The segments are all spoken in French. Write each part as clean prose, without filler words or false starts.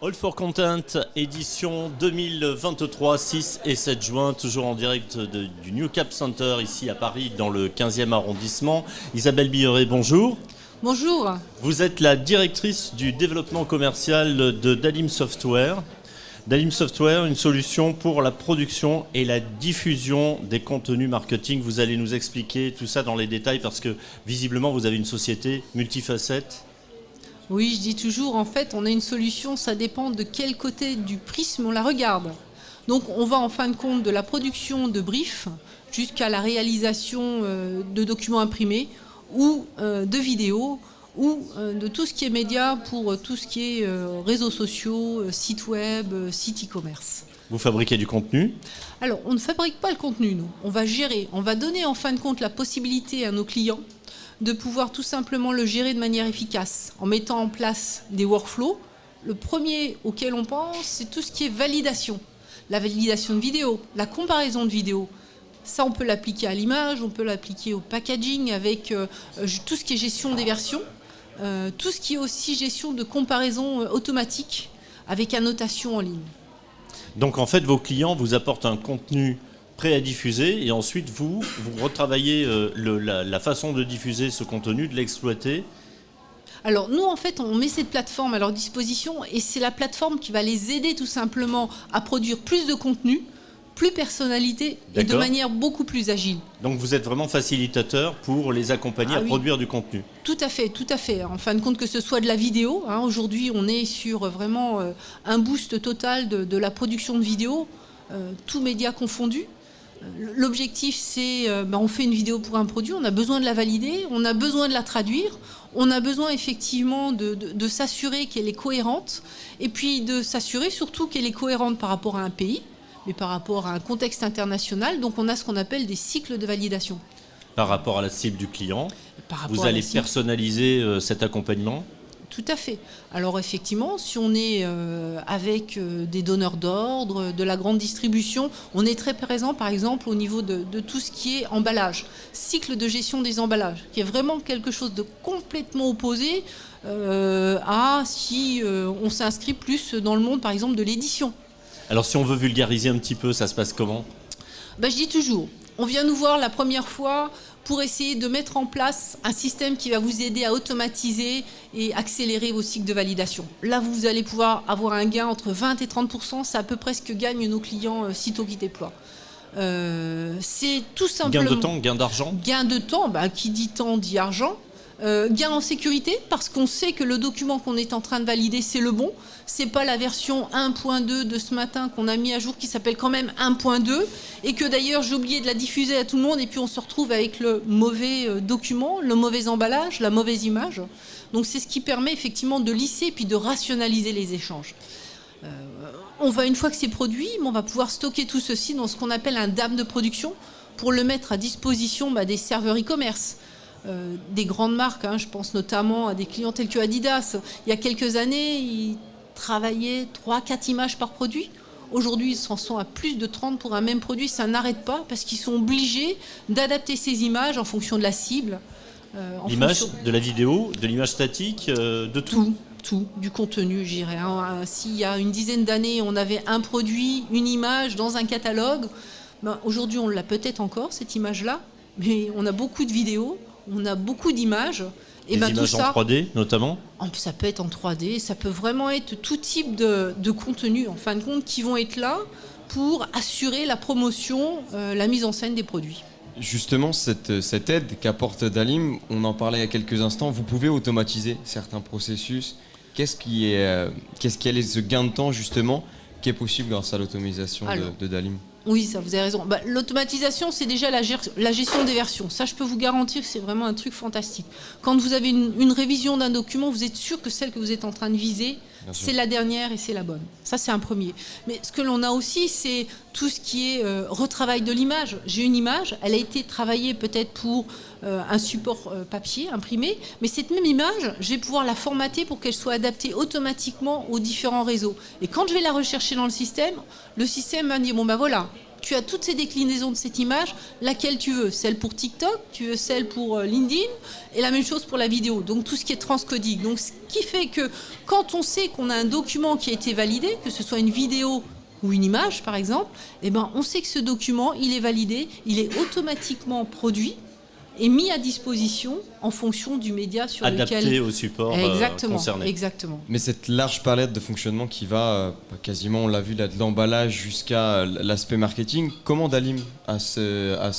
All for Content, édition 2023, 6 et 7 juin, toujours en direct du New Cap Center, ici à Paris, dans le 15e arrondissement. Isabelle Billeret, bonjour. Bonjour. Vous êtes la directrice du développement commercial de Dalim Software. Dalim Software, une solution pour la production et la diffusion des contenus marketing. Vous allez nous expliquer tout ça dans les détails parce que visiblement vous avez une société multifacette. Oui, je dis toujours, en fait, on a une solution, ça dépend de quel côté du prisme on la regarde. Donc on va en fin de compte de la production de briefs jusqu'à la réalisation de documents imprimés ou de vidéos ou de tout ce qui est média pour tout ce qui est réseaux sociaux, sites web, sites e-commerce. Vous fabriquez du contenu ? Alors, on ne fabrique pas le contenu, nous. On va gérer, on va donner en fin de compte la possibilité à nos clients de pouvoir tout simplement le gérer de manière efficace en mettant en place des workflows. Le premier auquel on pense, c'est tout ce qui est validation. La validation de vidéo, la comparaison de vidéo. Ça, on peut l'appliquer à l'image, on peut l'appliquer au packaging avec tout ce qui est gestion des versions, tout ce qui est aussi gestion de comparaison automatique avec annotation en ligne. Donc en fait, vos clients vous apportent un contenu prêt à diffuser et ensuite vous retravaillez la façon de diffuser ce contenu, de l'exploiter. Alors nous, en fait, on met cette plateforme à leur disposition et c'est la plateforme qui va les aider tout simplement à produire plus de contenu, plus personnalité et de manière beaucoup plus agile. Donc vous êtes vraiment facilitateur pour les accompagner à produire du contenu. Tout à fait, tout à fait. En fin de compte, que ce soit de la vidéo, aujourd'hui on est sur vraiment un boost total de la production de vidéo, tous médias confondus. L'objectif, c'est on fait une vidéo pour un produit, on a besoin de la valider, on a besoin de la traduire, on a besoin effectivement de s'assurer qu'elle est cohérente et puis de s'assurer surtout qu'elle est cohérente par rapport à un pays, mais par rapport à un contexte international. Donc on a ce qu'on appelle des cycles de validation. Par rapport à la cible du client, vous allez personnaliser cet accompagnement ? Tout à fait. Alors effectivement, si on est avec des donneurs d'ordre, de la grande distribution, on est très présent par exemple au niveau de tout ce qui est emballage, cycle de gestion des emballages, qui est vraiment quelque chose de complètement opposé à si on s'inscrit plus dans le monde par exemple de l'édition. Alors si on veut vulgariser un petit peu, ça se passe comment ? Je dis toujours, on vient nous voir la première fois pour essayer de mettre en place un système qui va vous aider à automatiser et accélérer vos cycles de validation. Là, vous allez pouvoir avoir un gain entre 20 et 30%, c'est à peu près ce que gagnent nos clients sitôt qu'ils déploient. C'est tout simplement... Gain de temps, gain d'argent ? Gain de temps, qui dit temps dit argent. Gain en sécurité, parce qu'on sait que le document qu'on est en train de valider, c'est le bon. C'est pas la version 1.2 de ce matin qu'on a mis à jour, qui s'appelle quand même 1.2, et que d'ailleurs j'ai oublié de la diffuser à tout le monde, et puis on se retrouve avec le mauvais document, le mauvais emballage, la mauvaise image. Donc c'est ce qui permet effectivement de lisser et puis de rationaliser les échanges. On va, une fois que c'est produit, on va pouvoir stocker tout ceci dans ce qu'on appelle un DAM de production, pour le mettre à disposition des serveurs e-commerce. Des grandes marques, je pense notamment à des clients tels que Adidas. Il y a quelques années, ils travaillaient 3-4 images par produit. Aujourd'hui, ils s'en sont à plus de 30 pour un même produit. Ça n'arrête pas parce qu'ils sont obligés d'adapter ces images en fonction de la cible. L'image, de la vidéo, de l'image statique, de tout. Tout, du contenu, je dirais. S'il y a une dizaine d'années, on avait un produit, une image dans un catalogue, aujourd'hui, on l'a peut-être encore, cette image-là, mais on a beaucoup de vidéos. On a beaucoup d'images. Des images tout ça, en 3D notamment ? Ça peut être en 3D, ça peut vraiment être tout type de contenu, en fin de compte, qui vont être là pour assurer la promotion, la mise en scène des produits. Justement, cette aide qu'apporte Dalim, on en parlait il y a quelques instants, vous pouvez automatiser certains processus. Qu'est-ce qui est ce gain de temps justement qui est possible grâce à l'automatisation de Dalim ? Oui, ça, vous avez raison. L'automatisation, c'est déjà la gestion des versions. Ça, je peux vous garantir que c'est vraiment un truc fantastique. Quand vous avez une révision d'un document, vous êtes sûr que celle que vous êtes en train de viser, c'est la dernière et c'est la bonne. Ça, c'est un premier. Mais ce que l'on a aussi, c'est tout ce qui est retravail de l'image. J'ai une image, elle a été travaillée peut-être pour un support papier, imprimé, mais cette même image, je vais pouvoir la formater pour qu'elle soit adaptée automatiquement aux différents réseaux. Et quand je vais la rechercher dans le système va me dire, voilà, tu as toutes ces déclinaisons de cette image, laquelle tu veux. Celle pour TikTok, tu veux celle pour LinkedIn, et la même chose pour la vidéo. Donc tout ce qui est transcodique. Donc ce qui fait que quand on sait qu'on a un document qui a été validé, que ce soit une vidéo ou une image par exemple, eh ben, on sait que ce document, il est validé, il est automatiquement produit et mis à disposition en fonction du média sur lequel... Adapté au support concerné. Exactement. Mais cette large palette de fonctionnement qui va quasiment, on l'a vu, là, de l'emballage jusqu'à l'aspect marketing, comment Dalim a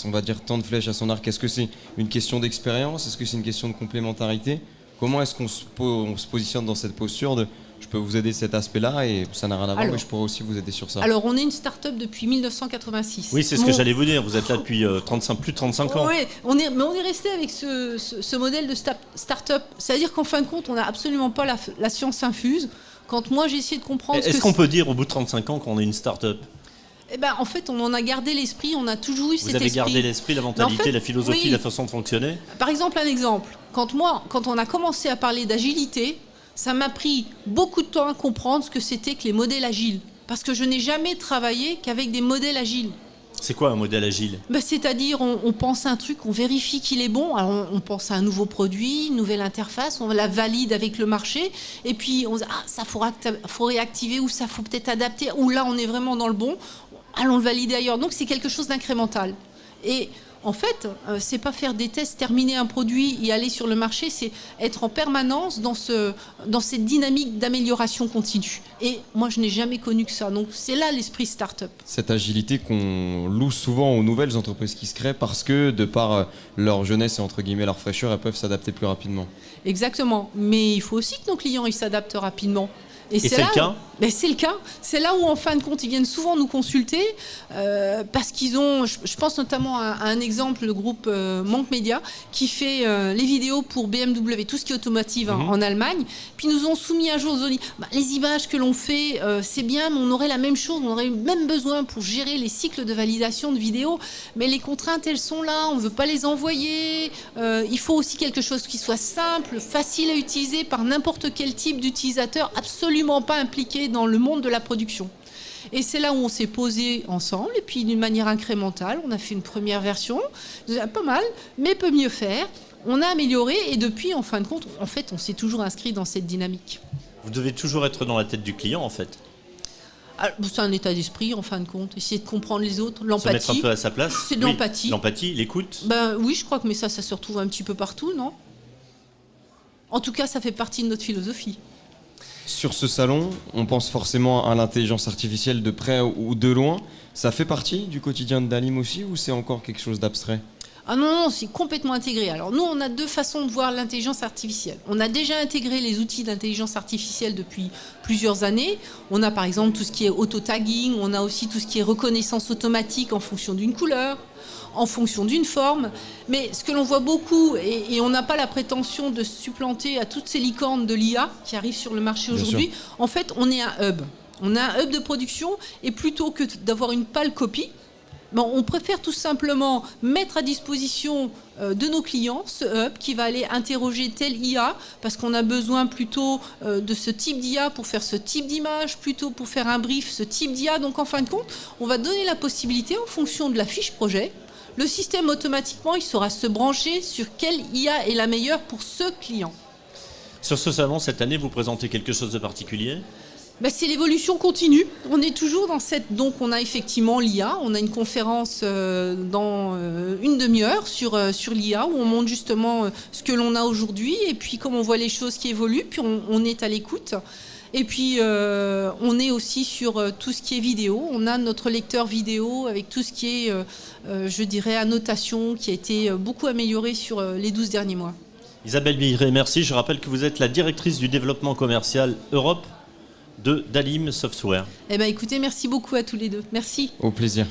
on va dire, tant de flèches à son arc? Est-ce que c'est une question d'expérience? Est-ce que c'est une question de complémentarité? Comment est-ce qu'on se positionne dans cette posture de je peux vous aider cet aspect-là et ça n'a rien à voir, mais je pourrais aussi vous aider sur ça? Alors, on est une start-up depuis 1986. Oui, c'est ce que j'allais vous dire. Vous êtes là depuis plus de 35 ans. Oui, mais on est resté avec ce modèle de start-up. C'est-à-dire qu'en fin de compte, on n'a absolument pas la science infuse. Quand moi, j'ai essayé de comprendre... Est-ce qu'on peut dire au bout de 35 ans qu'on est une start-up? Eh ben, en fait, on en a gardé l'esprit, on a toujours eu cet esprit. Vous avez gardé l'esprit, la mentalité, en fait, la philosophie, oui. La façon de fonctionner? Par exemple, un exemple. Quand on a commencé à parler d'agilité, ça m'a pris beaucoup de temps à comprendre ce que c'était que les modèles agiles. Parce que je n'ai jamais travaillé qu'avec des modèles agiles. C'est quoi un modèle agile? C'est-à-dire, on pense à un truc, on vérifie qu'il est bon. Alors, on pense à un nouveau produit, une nouvelle interface, on la valide avec le marché. Et puis, on se dit, ça faut réactiver, ou ça faut peut-être adapter, ou là, on est vraiment dans le bon. Allons le valider ailleurs. Donc, c'est quelque chose d'incrémental. Et en fait, c'est pas faire des tests, terminer un produit et aller sur le marché, c'est être en permanence dans cette dynamique d'amélioration continue. Et moi, je n'ai jamais connu que ça. Donc, c'est là l'esprit start-up. Cette agilité qu'on loue souvent aux nouvelles entreprises qui se créent parce que, de par leur jeunesse et entre guillemets leur fraîcheur, elles peuvent s'adapter plus rapidement. Exactement. Mais il faut aussi que nos clients ils s'adaptent rapidement. Et c'est le cas? C'est le cas. C'est là où, en fin de compte, ils viennent souvent nous consulter parce qu'ils ont... Je pense notamment à un exemple, le groupe Monk Media, qui fait les vidéos pour BMW, tout ce qui est automotive en Allemagne. Puis nous ont soumis un jour, ils ont dit, les images que l'on fait, c'est bien, mais on aurait la même chose, on aurait même besoin pour gérer les cycles de validation de vidéos. Mais les contraintes, elles sont là, on ne veut pas les envoyer. Il faut aussi quelque chose qui soit simple, facile à utiliser par n'importe quel type d'utilisateur, absolument pas impliqué dans le monde de la production. Et c'est là où on s'est posé ensemble, et puis d'une manière incrémentale, on a fait une première version, pas mal, mais peut mieux faire. On a amélioré, et depuis, en fin de compte, en fait, on s'est toujours inscrit dans cette dynamique. Vous devez toujours être dans la tête du client, en fait. C'est un état d'esprit, en fin de compte. Essayer de comprendre les autres, l'empathie. Se mettre un peu à sa place. C'est de l'empathie. L'empathie, l'écoute. Oui, je crois que ça se retrouve un petit peu partout, non? En tout cas, ça fait partie de notre philosophie. Sur ce salon, on pense forcément à l'intelligence artificielle de près ou de loin. Ça fait partie du quotidien de Dalim aussi, ou c'est encore quelque chose d'abstrait? Ah non, c'est complètement intégré. Alors nous, on a deux façons de voir l'intelligence artificielle. On a déjà intégré les outils d'intelligence artificielle depuis plusieurs années. On a par exemple tout ce qui est auto-tagging, on a aussi tout ce qui est reconnaissance automatique en fonction d'une couleur, en fonction d'une forme. Mais ce que l'on voit beaucoup, et on n'a pas la prétention de se supplanter à toutes ces licornes de l'IA qui arrivent sur le marché aujourd'hui, en fait, on est un hub. On a un hub de production, et plutôt que d'avoir une pâle copie, on préfère tout simplement mettre à disposition de nos clients ce hub qui va aller interroger tel IA parce qu'on a besoin plutôt de ce type d'IA pour faire ce type d'image, plutôt pour faire un brief, ce type d'IA. Donc en fin de compte, on va donner la possibilité en fonction de la fiche projet. Le système automatiquement, il saura se brancher sur quelle IA est la meilleure pour ce client. Sur ce salon, cette année, vous présentez quelque chose de particulier ? C'est l'évolution continue. On est toujours dans cette... Donc on a effectivement l'IA. On a une conférence dans une demi-heure sur l'IA où on montre justement ce que l'on a aujourd'hui et puis comment on voit les choses qui évoluent. Puis on est à l'écoute. Et puis on est aussi sur tout ce qui est vidéo. On a notre lecteur vidéo avec tout ce qui est, je dirais, annotation qui a été beaucoup amélioré sur les 12 derniers mois. Isabelle Billeret, merci. Je rappelle que vous êtes la directrice du développement commercial Europe de Dalim Software. Écoutez, merci beaucoup à tous les deux. Merci. Au plaisir.